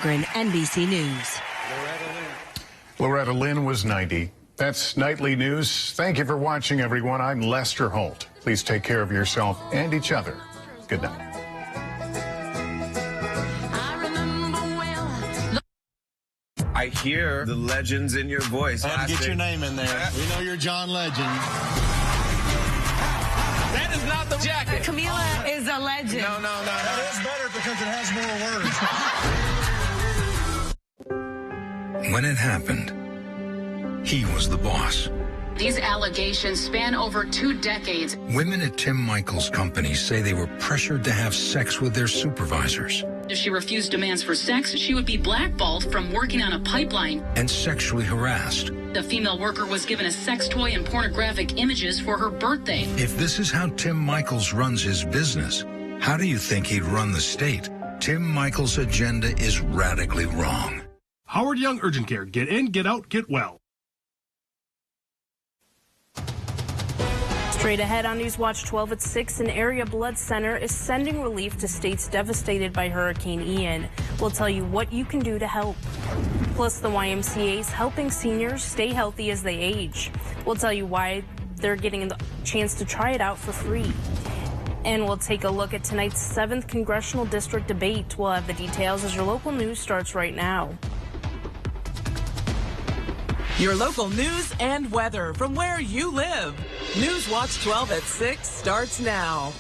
NBC News. Loretta Lynn was 90. That's Nightly News. Thank you for watching, everyone. I'm Lester Holt. Please take care of yourself and each other. Good night. I hear the legends in your voice. And get your name in there. We know you're John Legend. That is not the jacket. Camila is a legend. No. That is better because it has more words. When it happened, he was the boss. These allegations span over 2 decades. Women at Tim Michael's company say they were pressured to have sex with their supervisors. If she refused demands for sex, she would be blackballed from working on a pipeline. And sexually harassed. The female worker was given a sex toy and pornographic images for her birthday. If this is how Tim Michaels runs his business, how do you think he'd run the state? Tim Michaels' agenda is radically wrong. Howard Young Urgent Care. Get in, get out, get well. Straight ahead on News Watch 12 at 6, an area blood center is sending relief to states devastated by Hurricane Ian. We'll tell you what you can do to help. Plus, the Ymca is helping seniors stay healthy as they age. We'll tell you why they're getting the chance to try it out for free. And we'll take a look at tonight's 7th Congressional District debate. We'll have the details as your local news starts right now. Your local news and weather from where you live. News Watch 12 at 6 starts now.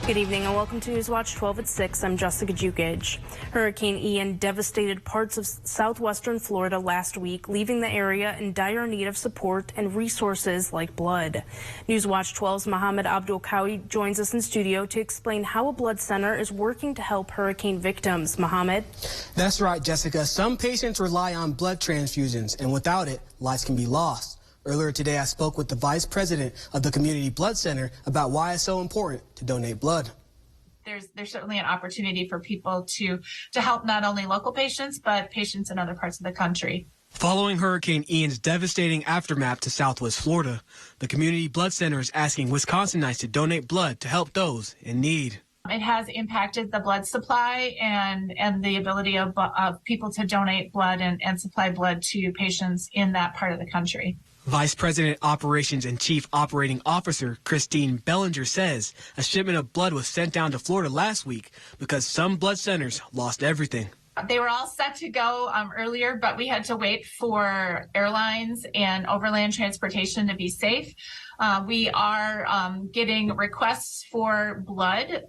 Good evening and welcome to News Watch 12 at 6. I'm Jessica Jukic. Hurricane Ian devastated parts of southwestern Florida last week, leaving the area in dire need of support and resources like blood. News Watch 12's Mohammed Abdul Kawi joins us in studio to explain how a blood center is working to help hurricane victims. Mohammed? That's right, Jessica. Some patients rely on blood transfusions, and without it, lives can be lost. Earlier today, I spoke with the vice president of the Community Blood Center about why it's so important to donate blood. There's certainly an opportunity for people to help not only local patients, but patients in other parts of the country. Following Hurricane Ian's devastating aftermath to Southwest Florida, the Community Blood Center is asking Wisconsinites to donate blood to help those in need. It has impacted the blood supply and the ability of people to donate blood and supply blood to patients in that part of the country. Vice President Operations and Chief Operating Officer Christine Bellinger says a shipment of blood was sent down to Florida last week because some blood centers lost everything. They were all set to go earlier, but we had to wait for airlines and overland transportation to be safe. We are getting requests for blood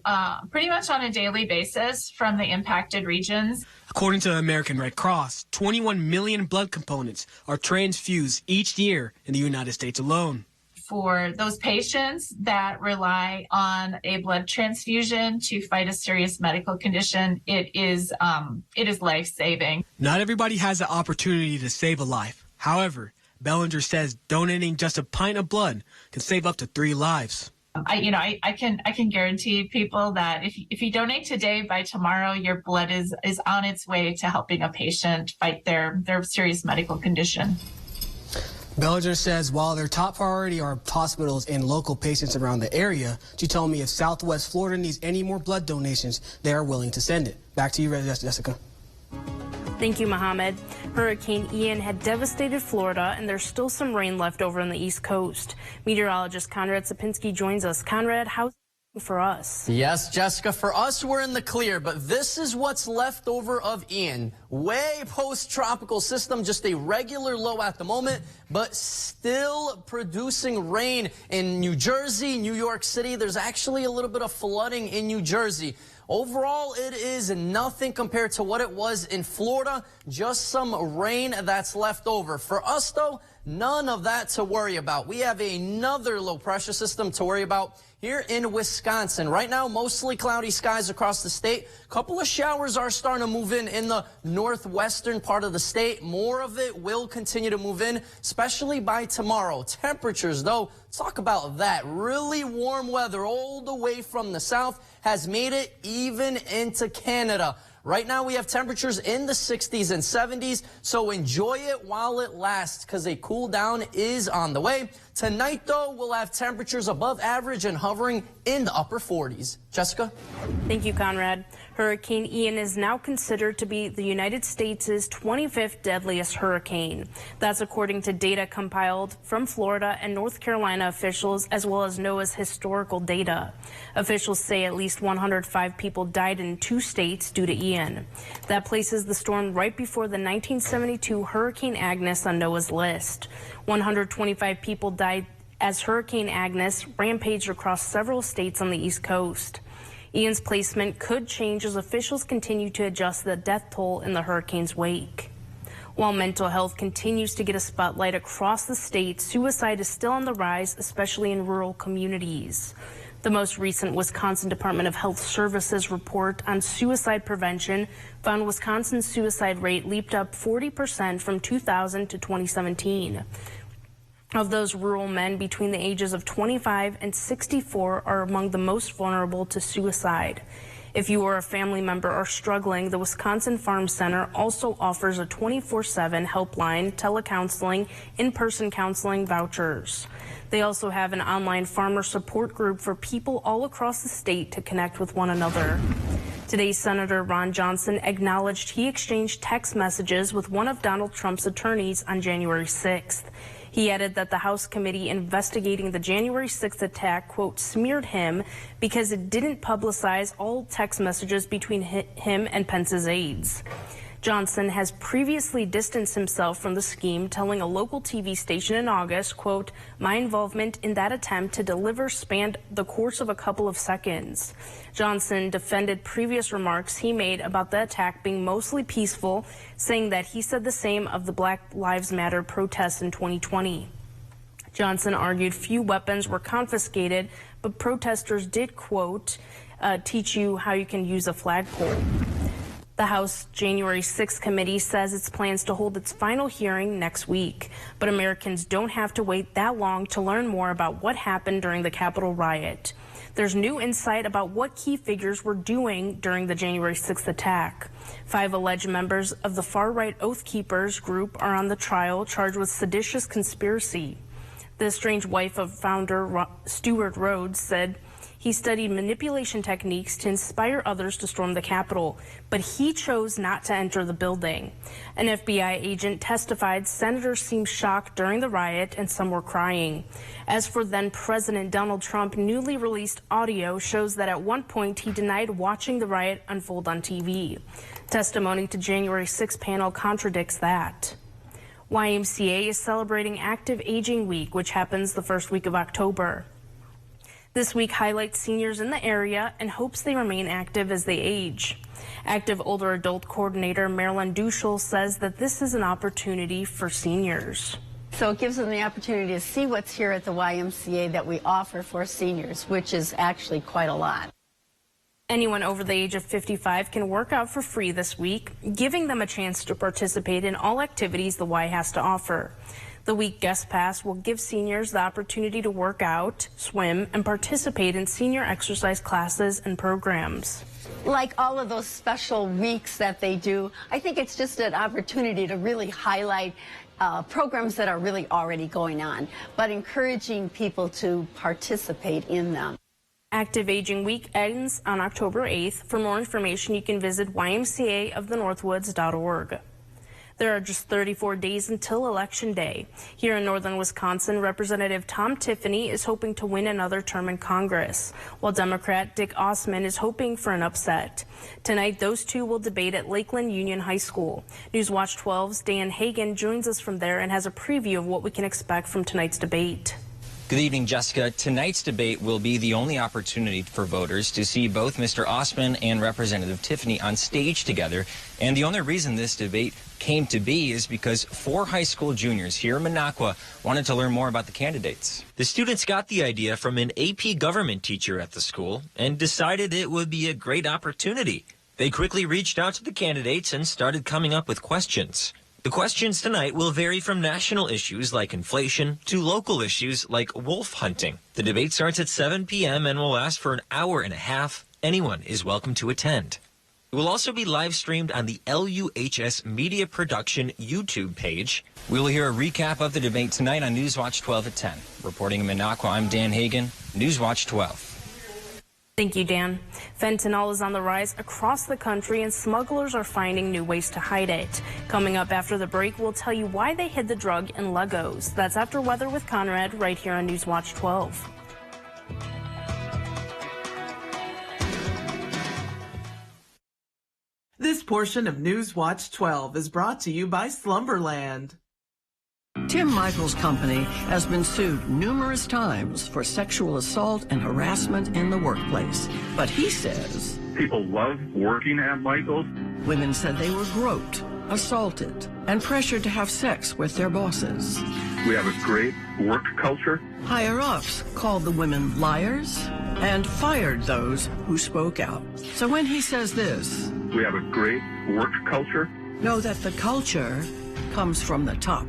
pretty much on a daily basis from the impacted regions. According to the American Red Cross, 21 million blood components are transfused each year in the United States alone. For those patients that rely on a blood transfusion to fight a serious medical condition, it is life-saving. Not everybody has the opportunity to save a life. However, Bellinger says donating just a pint of blood can save up to 3 lives. I can guarantee people that if you donate today, by tomorrow your blood is on its way to helping a patient fight their serious medical condition. Bellinger says while their top priority are hospitals and local patients around the area, she told me if Southwest Florida needs any more blood donations, they are willing to send it. Back to you, Jessica. Thank you, Mohammed. Hurricane Ian had devastated Florida, and there's still some rain left over on the East Coast. Meteorologist Conrad Sapinski joins us. Conrad, how's it for us? Yes, Jessica, for us, we're in the clear, but this is what's left over of Ian. Way post-tropical system, just a regular low at the moment, but still producing rain in New Jersey, New York City. There's actually a little bit of flooding in New Jersey. Overall, it is nothing compared to what it was in Florida, just some rain that's left over. For us, though, none of that to worry about. We have another low pressure system to worry about here in Wisconsin. Right now, mostly cloudy skies across the state. A couple of showers are starting to move in the northwestern part of the state. More of it will continue to move in, especially by tomorrow. Temperatures, though, talk about that. Really warm weather all the way from the south has made it even into Canada. Right now we have temperatures in the 60s and 70s, so enjoy it while it lasts because a cool down is on the way. Tonight, though, we'll have temperatures above average and hovering in the upper 40s. Jessica? Thank you, Conrad. Hurricane Ian is now considered to be the United States' 25th deadliest hurricane. That's according to data compiled from Florida and North Carolina officials, as well as NOAA's historical data. Officials say at least 105 people died in 2 states due to Ian. That places the storm right before the 1972 Hurricane Agnes on NOAA's list. 125 people died as Hurricane Agnes rampaged across several states on the East Coast. Ian's placement could change as officials continue to adjust the death toll in the hurricane's wake. While mental health continues to get a spotlight across the state, suicide is still on the rise, especially in rural communities. The most recent Wisconsin Department of Health Services report on suicide prevention found Wisconsin's suicide rate leaped up 40% from 2000 to 2017. Of those, rural men between the ages of 25 and 64 are among the most vulnerable to suicide. If you or a family member are struggling, the Wisconsin Farm Center also offers a 24/7 helpline, telecounseling, in-person counseling, vouchers. They also have an online farmer support group for people all across the state to connect with one another. Today, Senator Ron Johnson acknowledged he exchanged text messages with one of Donald Trump's attorneys on January 6th. He added that the House committee investigating the January 6th attack, quote, smeared him because it didn't publicize all text messages between him and Pence's aides. Johnson has previously distanced himself from the scheme, telling a local TV station in August, quote, my involvement in that attempt to deliver spanned the course of a couple of seconds. Johnson defended previous remarks he made about the attack being mostly peaceful, saying that he said the same of the Black Lives Matter protests in 2020. Johnson argued few weapons were confiscated, but protesters did, quote, teach you how you can use a flagpole. The House January 6th committee says it plans to hold its final hearing next week, but Americans don't have to wait that long to learn more about what happened during the Capitol riot. There's new insight about what key figures were doing during the January 6th attack. 5 alleged members of the far-right Oath Keepers group are on the trial, charged with seditious conspiracy. The estranged wife of founder Stuart Rhodes said he studied manipulation techniques to inspire others to storm the Capitol, but he chose not to enter the building. An FBI agent testified senators seemed shocked during the riot and some were crying. As for then President Donald Trump, newly released audio shows that at one point he denied watching the riot unfold on TV. Testimony to January 6 panel contradicts that. YMCA is celebrating Active Aging Week, which happens the first week of October. This week highlights seniors in the area and hopes they remain active as they age. Active Older Adult Coordinator Marilyn Duschel says that this is an opportunity for seniors. So it gives them the opportunity to see what's here at the YMCA that we offer for seniors, which is actually quite a lot. Anyone over the age of 55 can work out for free this week, giving them a chance to participate in all activities the Y has to offer. The week guest pass will give seniors the opportunity to work out, swim, and participate in senior exercise classes and programs. Like all of those special weeks that they do, I think it's just an opportunity to really highlight programs that are really already going on, but encouraging people to participate in them. Active Aging Week ends on October 8th. For more information, you can visit ymcaofthenorthwoods.org. There are just 34 days until Election Day. Here in northern Wisconsin, Representative Tom Tiffany is hoping to win another term in Congress, while Democrat Dick Osman is hoping for an upset. Tonight, those two will debate at Lakeland Union High School. Newswatch 12's Dan Hagan joins us from there and has a preview of what we can expect from tonight's debate. Good evening, Jessica. Tonight's debate will be the only opportunity for voters to see both Mr. Osman and Representative Tiffany on stage together. And the only reason this debate came to be is because 4 high school juniors here in Minocqua wanted to learn more about the candidates. The students got the idea from an AP government teacher at the school and decided it would be a great opportunity. They quickly reached out to the candidates and started coming up with questions. The questions tonight will vary from national issues like inflation to local issues like wolf hunting. The debate starts at 7 p.m. and will last for an hour and a half. Anyone is welcome to attend. It will also be live streamed on the LUHS Media Production YouTube page. We will hear a recap of the debate tonight on Newswatch 12 at 10. Reporting in Minocqua, I'm Dan Hagan, Newswatch 12. Thank you, Dan. Fentanyl is on the rise across the country, and smugglers are finding new ways to hide it. Coming up after the break, we'll tell you why they hid the drug in Legos. That's after Weather with Conrad, right here on Newswatch 12. This portion of Newswatch 12 is brought to you by Slumberland. Tim Michaels' company has been sued numerous times for sexual assault and harassment in the workplace. But he says people love working at Michaels. Women said they were groped, assaulted, and pressured to have sex with their bosses. We have a great work culture. Higher-ups called the women liars and fired those who spoke out. So when he says this, we have a great work culture, know that the culture comes from the top.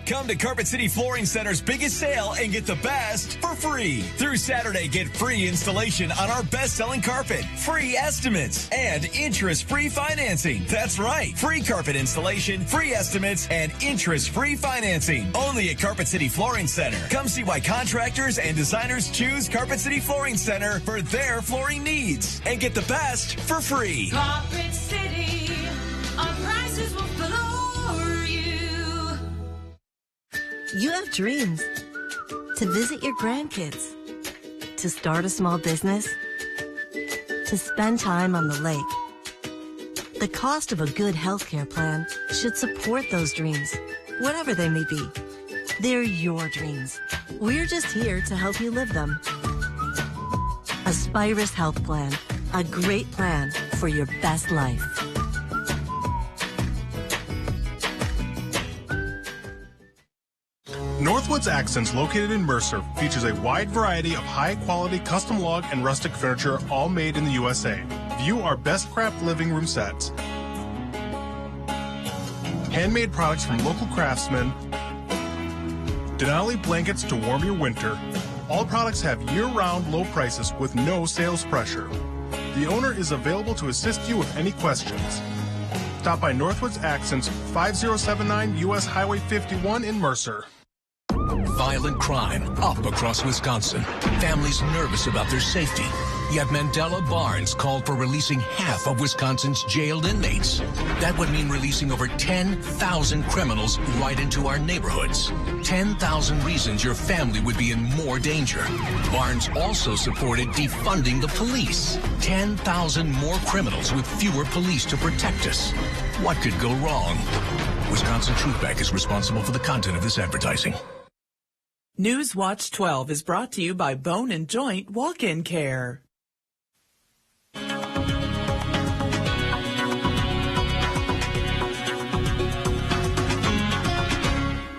Come to Carpet City Flooring Center's biggest sale and get the best for free. Through Saturday, get free installation on our best-selling carpet, free estimates, and interest-free financing. That's right. Free carpet installation, free estimates, and interest-free financing. Only at Carpet City Flooring Center. Come see why contractors and designers choose Carpet City Flooring Center for their flooring needs. And get the best for free. Carpet City, our prices will floor you. You have dreams to visit your grandkids, to start a small business, to spend time on the lake. The cost of a good healthcare plan should support those dreams, whatever they may be. They're your dreams. We're just here to help you live them. Aspirus Health Plan, a great plan for your best life. Northwoods Accents, located in Mercer, features a wide variety of high-quality custom log and rustic furniture, all made in the USA. View our best craft living room sets, handmade products from local craftsmen, Denali blankets to warm your winter. All products have year-round low prices with no sales pressure. The owner is available to assist you with any questions. Stop by Northwoods Accents, 5079 US Highway 51 in Mercer. Violent crime up across Wisconsin. Families nervous about their safety. Yet Mandela Barnes called for releasing half of Wisconsin's jailed inmates. That would mean releasing over 10,000 criminals right into our neighborhoods. 10,000 reasons your family would be in more danger. Barnes also supported defunding the police. 10,000 more criminals with fewer police to protect us. What could go wrong? Wisconsin Truth Bank is responsible for the content of this advertising. Newswatch 12 is brought to you by Bone and Joint Walk-In Care.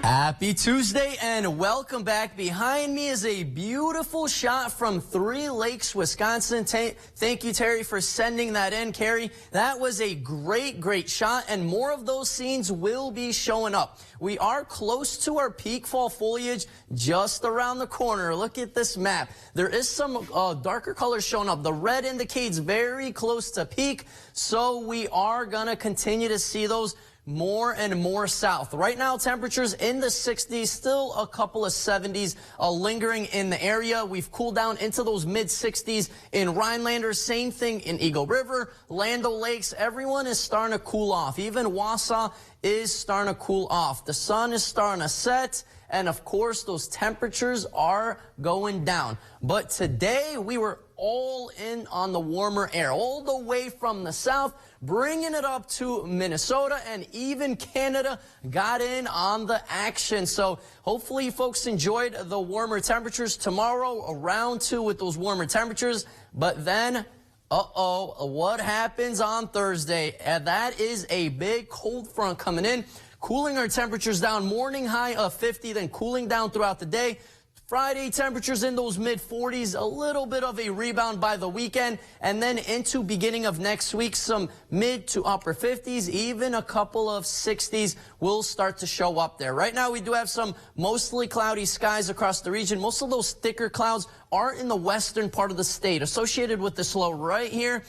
Happy Tuesday and welcome back. Behind me is a beautiful shot from Three Lakes, Wisconsin. Thank you, Terry, for sending that in. Carrie, that was a great shot, and more of those scenes will be showing up. We are close to our peak fall foliage, just around the corner. Look at this map. There is some darker colors showing up. The red indicates very close to peak, so we are going to continue to see those more and more south. Right now, temperatures in the 60s, still a couple of 70s lingering in the area. We've cooled down into those mid-60s in Rhinelander. Same thing in Eagle River, Land O'Lakes. Everyone is starting to cool off. Even Wausau is starting to cool off. The sun is starting to set. And of course, those temperatures are going down. But today, we were all in on the warmer air, all the way from the south, bringing it up to Minnesota, and even Canada got in on the action. So hopefully you folks enjoyed the warmer temperatures. Tomorrow, a round two with those warmer temperatures. But then, what happens on Thursday? That is a big cold front coming in, cooling our temperatures down. Morning high of 50, then cooling down throughout the day. Friday, temperatures in those mid-40s, a little bit of a rebound by the weekend, and then into beginning of next week, some mid to upper 50s, even a couple of 60s will start to show up there. Right now, we do have some mostly cloudy skies across the region. Most of those thicker clouds are in the western part of the state, associated with this low right here,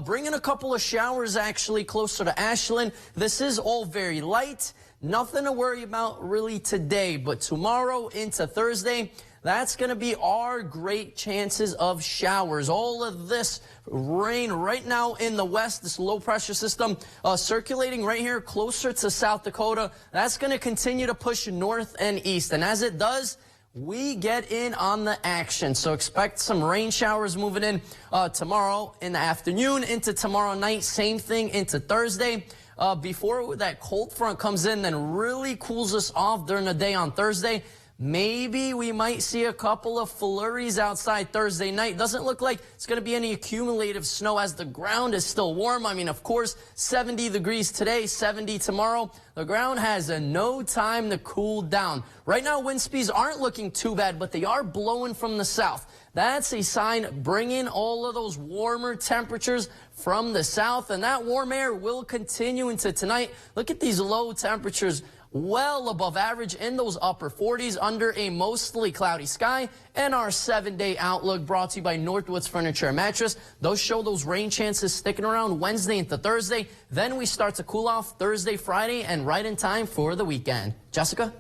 bringing a couple of showers actually closer to Ashland. This is all very light. Nothing to worry about really today, but tomorrow into Thursday, that's going to be our great chances of showers. All of this rain right now in the west, this low pressure system circulating right here closer to South Dakota, that's going to continue to push north and east. And as it does, we get in on the action. So expect some rain showers moving in tomorrow in the afternoon into tomorrow night. Same thing into Thursday. Before that cold front comes in, then really cools us off during the day on Thursday. Maybe we might see a couple of flurries outside Thursday night. Doesn't look like it's going to be any accumulative snow as the ground is still warm. I mean, of course, 70 degrees today, 70 tomorrow. The ground has no time to cool down. Right now, wind speeds aren't looking too bad, but they are blowing from the south. That's a sign bringing all of those warmer temperatures from the south, and that warm air will continue into tonight. Look at these low temperatures, well above average in those upper 40s under a mostly cloudy sky. And our 7-day outlook brought to you by Northwoods Furniture and Mattress. Those show those rain chances sticking around Wednesday into Thursday. Then we start to cool off Thursday, Friday, and right in time for the weekend. Jessica?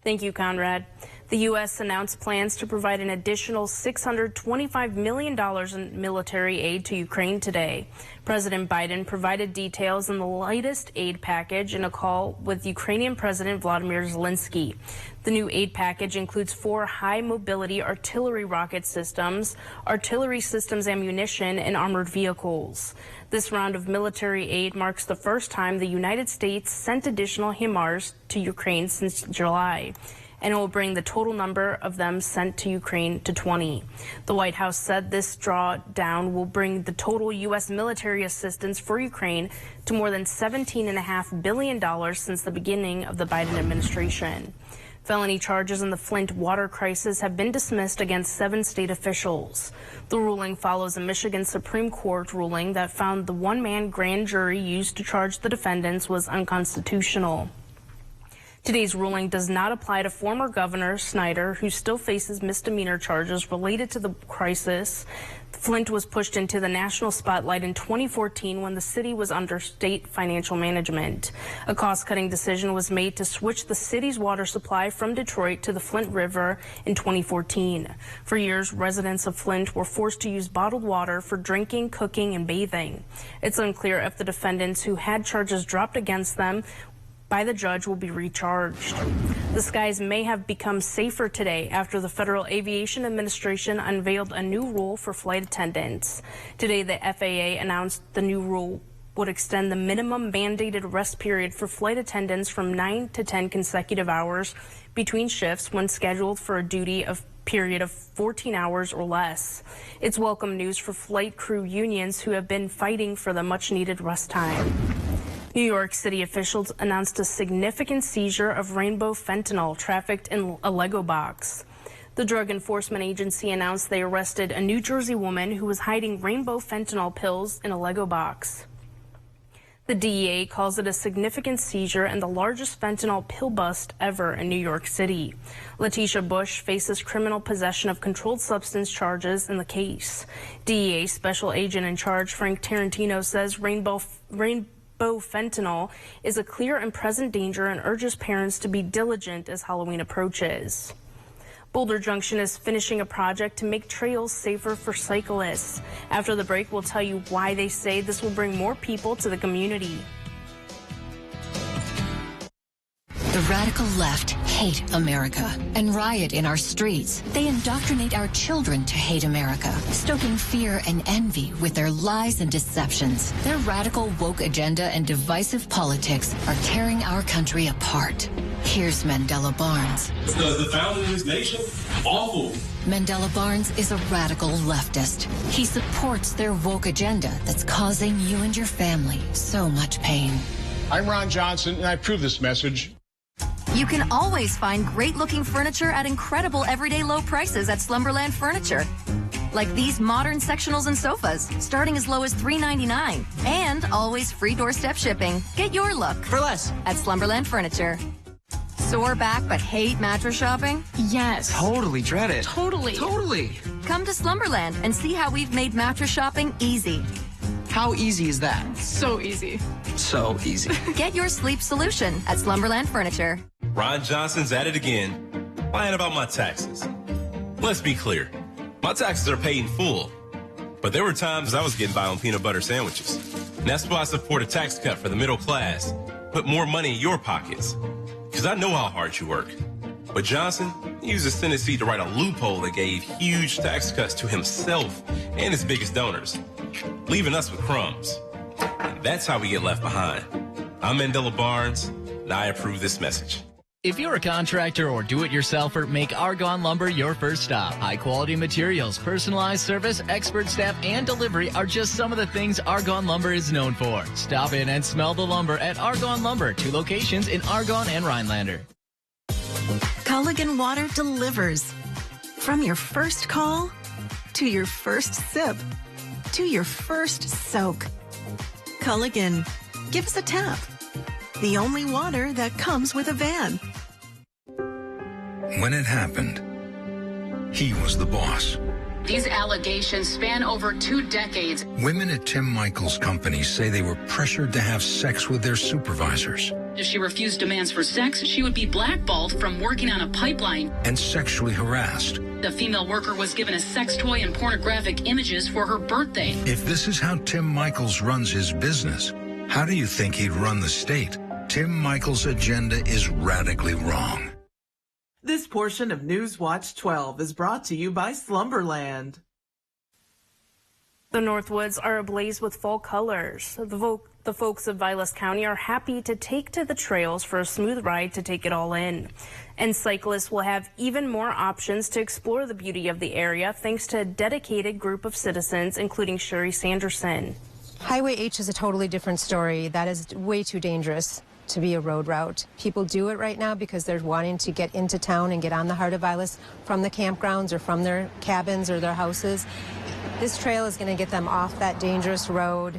Thank you, Conrad. The U.S. announced plans to provide an additional $625 million in military aid to Ukraine today. President Biden provided details on the latest aid package in a call with Ukrainian President Vladimir Zelensky. The new aid package includes 4 high-mobility artillery rocket systems, artillery systems ammunition, and armored vehicles. This round of military aid marks the first time the United States sent additional HIMARS to Ukraine since July, and it will bring the total number of them sent to Ukraine to 20. The White House said this drawdown will bring the total U.S. military assistance for Ukraine to more than $17.5 billion since the beginning of the Biden administration. Felony charges in the Flint water crisis have been dismissed against 7 state officials. The ruling follows a Michigan Supreme Court ruling that found the one-man grand jury used to charge the defendants was unconstitutional. Today's ruling does not apply to former Governor Snyder, who still faces misdemeanor charges related to the crisis. Flint was pushed into the national spotlight in 2014 when the city was under state financial management. A cost-cutting decision was made to switch the city's water supply from Detroit to the Flint River in 2014. For years, residents of Flint were forced to use bottled water for drinking, cooking, and bathing. It's unclear if the defendants who had charges dropped against them by the judge will be recharged. The skies may have become safer today after the Federal Aviation Administration unveiled a new rule for flight attendants. Today, the FAA announced the new rule would extend the minimum mandated rest period for flight attendants from 9 to 10 consecutive hours between shifts when scheduled for a duty of period of 14 hours or less. It's welcome news for flight crew unions who have been fighting for the much-needed rest time. New York City officials announced a significant seizure of rainbow fentanyl trafficked in a Lego box. The Drug Enforcement Agency announced they arrested a New Jersey woman who was hiding rainbow fentanyl pills in a Lego box. The DEA calls it a significant seizure and the largest fentanyl pill bust ever in New York City. Letitia Bush faces criminal possession of controlled substance charges in the case. DEA Special Agent in Charge Frank Tarantino says rainbow fentanyl is a clear and present danger and urges parents to be diligent as Halloween approaches. Boulder Junction is finishing a project to make trails safer for cyclists. After the break, we'll tell you why they say this will bring more people to the community. The radical left hate America and riot in our streets. They indoctrinate our children to hate America, stoking fear and envy with their lies and deceptions. Their radical woke agenda and divisive politics are tearing our country apart. Here's Mandela Barnes. Because the founder of this nation, awful. Mandela Barnes is a radical leftist. He supports their woke agenda that's causing you and your family so much pain. I'm Ron Johnson, and I approve this message. You can always find great-looking furniture at incredible everyday low prices at Slumberland Furniture. Like these modern sectionals and sofas, starting as low as $3.99. And always free doorstep shipping. Get your look for less at Slumberland Furniture. Sore back but hate mattress shopping? Yes. Totally dread it. Totally. Come to Slumberland and see how we've made mattress shopping easy. How easy is that? So easy. So easy. Get your sleep solution at Slumberland Furniture. Ron Johnson's at it again, lying about my taxes. Let's be clear. My taxes are paid in full. But there were times I was getting by on peanut butter sandwiches. And that's why I support a tax cut for the middle class. Put more money in your pockets. Because I know how hard you work. But Johnson used his tendency to write a loophole that gave huge tax cuts to himself and his biggest donors, leaving us with crumbs. And that's how we get left behind. I'm Mandela Barnes, and I approve this message. If you're a contractor or do-it-yourselfer, make Argonne Lumber your first stop. High-quality materials, personalized service, expert staff, and delivery are just some of the things Argonne Lumber is known for. Stop in and smell the lumber at Argonne Lumber, 2 locations in Argonne and Rhinelander. Culligan Water delivers. From your first call, to your first sip, to your first soak. Culligan, give us a tap. The only water that comes with a van. When it happened, he was the boss. These allegations span over 2 decades. Women at Tim Michaels' company say they were pressured to have sex with their supervisors. If she refused demands for sex, she would be blackballed from working on a pipeline. And sexually harassed. The female worker was given a sex toy and pornographic images for her birthday. If this is how Tim Michaels runs his business, how do you think he'd run the state? Tim Michaels' agenda is radically wrong. This portion of News Watch 12 is brought to you by Slumberland. The Northwoods are ablaze with fall colors. The folks of Vilas County are happy to take to the trails for a smooth ride to take it all in. And cyclists will have even more options to explore the beauty of the area thanks to a dedicated group of citizens, including Sherry Sanderson. Highway H is a totally different story. That is way too dangerous to be a road route. People do it right now because they're wanting to get into town and get on the heart of Vilas from the campgrounds or from their cabins or their houses. This trail is going to get them off that dangerous road.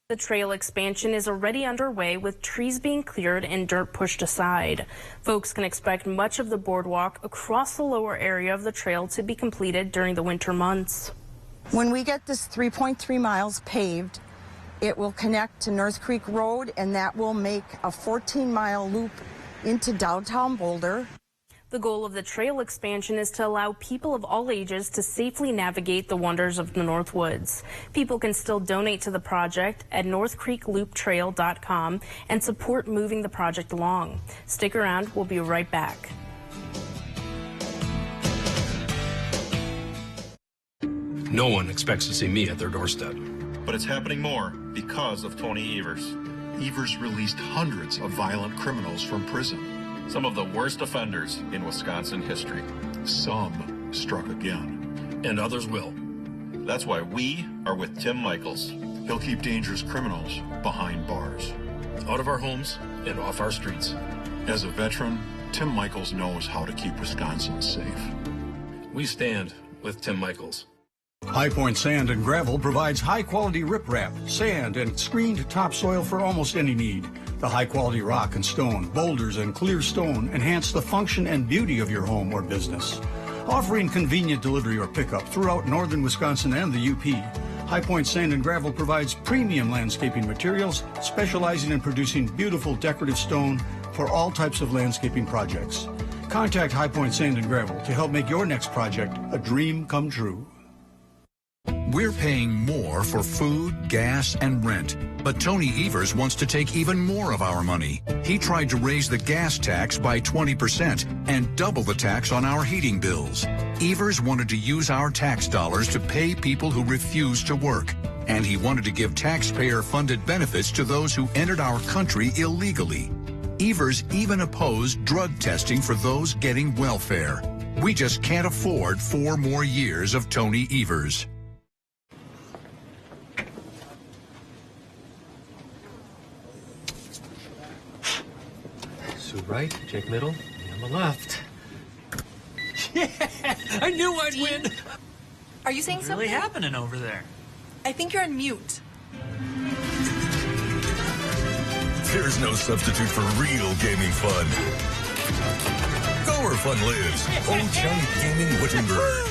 The trail expansion is already underway with trees being cleared and dirt pushed aside. Folks can expect much of the boardwalk across the lower area of the trail to be completed during the winter months. When we get this 3.3 miles paved, it will connect to North Creek Road, and that will make a 14-mile loop into downtown Boulder. The goal of the trail expansion is to allow people of all ages to safely navigate the wonders of the Northwoods. People can still donate to the project at northcreeklooptrail.com and support moving the project along. Stick around, we'll be right back. No one expects to see me at their doorstep. But it's happening more because of Tony Evers. Evers released hundreds of violent criminals from prison. Some of the worst offenders in Wisconsin history. Some struck again. And others will. That's why we are with Tim Michaels. He'll keep dangerous criminals behind bars. Out of our homes and off our streets. As a veteran, Tim Michaels knows how to keep Wisconsin safe. We stand with Tim Michaels. High Point Sand and Gravel provides high-quality riprap, sand, and screened topsoil for almost any need. The high-quality rock and stone, boulders, and clear stone enhance the function and beauty of your home or business. Offering convenient delivery or pickup throughout northern Wisconsin and the UP, High Point Sand and Gravel provides premium landscaping materials, specializing in producing beautiful decorative stone for all types of landscaping projects. Contact High Point Sand and Gravel to help make your next project a dream come true. We're paying more for food, gas, and rent. But Tony Evers wants to take even more of our money. He tried to raise the gas tax by 20% and double the tax on our heating bills. Evers wanted to use our tax dollars to pay people who refuse to work. And he wanted to give taxpayer-funded benefits to those who entered our country illegally. Evers even opposed drug testing for those getting welfare. We just can't afford 4 more years of Tony Evers. Sue right, Jake middle, and Emma left. Yeah, I knew I'd win. Are you saying What's something? really happening over there? I think you're on mute. There's no substitute for real gaming fun. Go where fun lives. Old Chunk Gaming Wittenberg.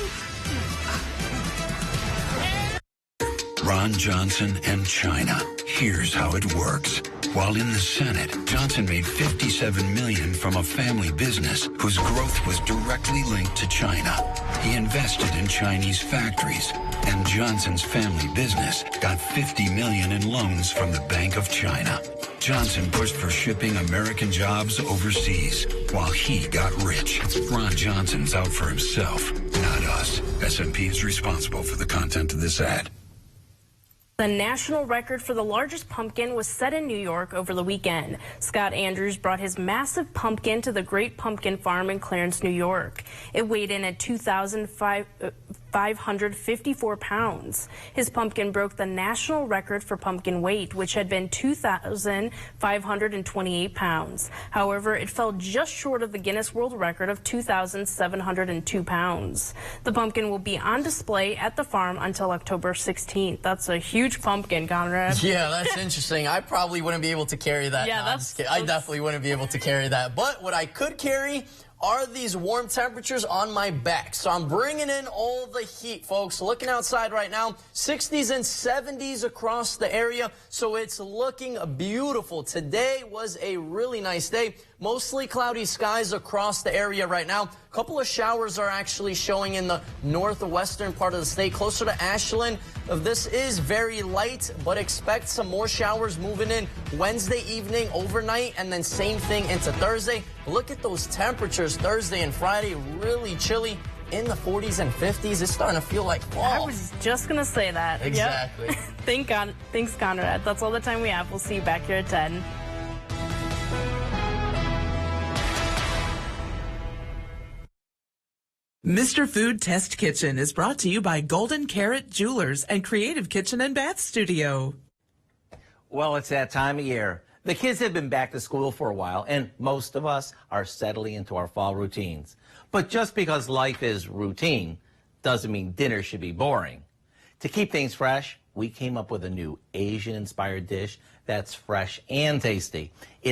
Ron Johnson and China. Here's how it works. While in the Senate, Johnson made $57 million from a family business whose growth was directly linked to China. He invested in Chinese factories, and Johnson's family business got $50 million in loans from the Bank of China. Johnson pushed for shipping American jobs overseas while he got rich. Ron Johnson's out for himself, not us. S&P is responsible for the content of this ad. The national record for the largest pumpkin was set in New York over the weekend. Scott Andrews brought his massive pumpkin to the Great Pumpkin Farm in Clarence, New York. It weighed in at 2,554 pounds. His pumpkin broke the national record for pumpkin weight, which had been 2,528 pounds. However, it fell just short of the Guinness World Record of 2,702 pounds. The pumpkin will be on display at the farm until October 16th. That's a huge pumpkin, Conrad. Yeah, that's interesting. I probably wouldn't be able to carry that. Yeah, no, I definitely wouldn't be able to carry that. But what I could carry are these warm temperatures on my back. So I'm bringing in all the heat, folks. Looking outside right now, 60s and 70s across the area. So it's looking beautiful. Today was a really nice day. Mostly cloudy skies across the area right now. A couple of showers are actually showing in the northwestern part of the state, closer to Ashland. This is very light, but expect some more showers moving in Wednesday evening, overnight, and then same thing into Thursday. Look at those temperatures Thursday and Friday, really chilly in the 40s and 50s. It's starting to feel like fall. I was just going to say that. Exactly. Yep. Thanks, Conrad. That's all the time we have. We'll see you back here at 10. Mr. Food Test Kitchen is brought to you by Golden Carrot Jewelers and Creative Kitchen and Bath Studio. Well, it's that time of year. The kids have been back to school for a while, and most of us are settling into our fall routines. But just because life is routine doesn't mean dinner should be boring. To keep things fresh, we came up with a new Asian-inspired dish that's fresh and tasty. It's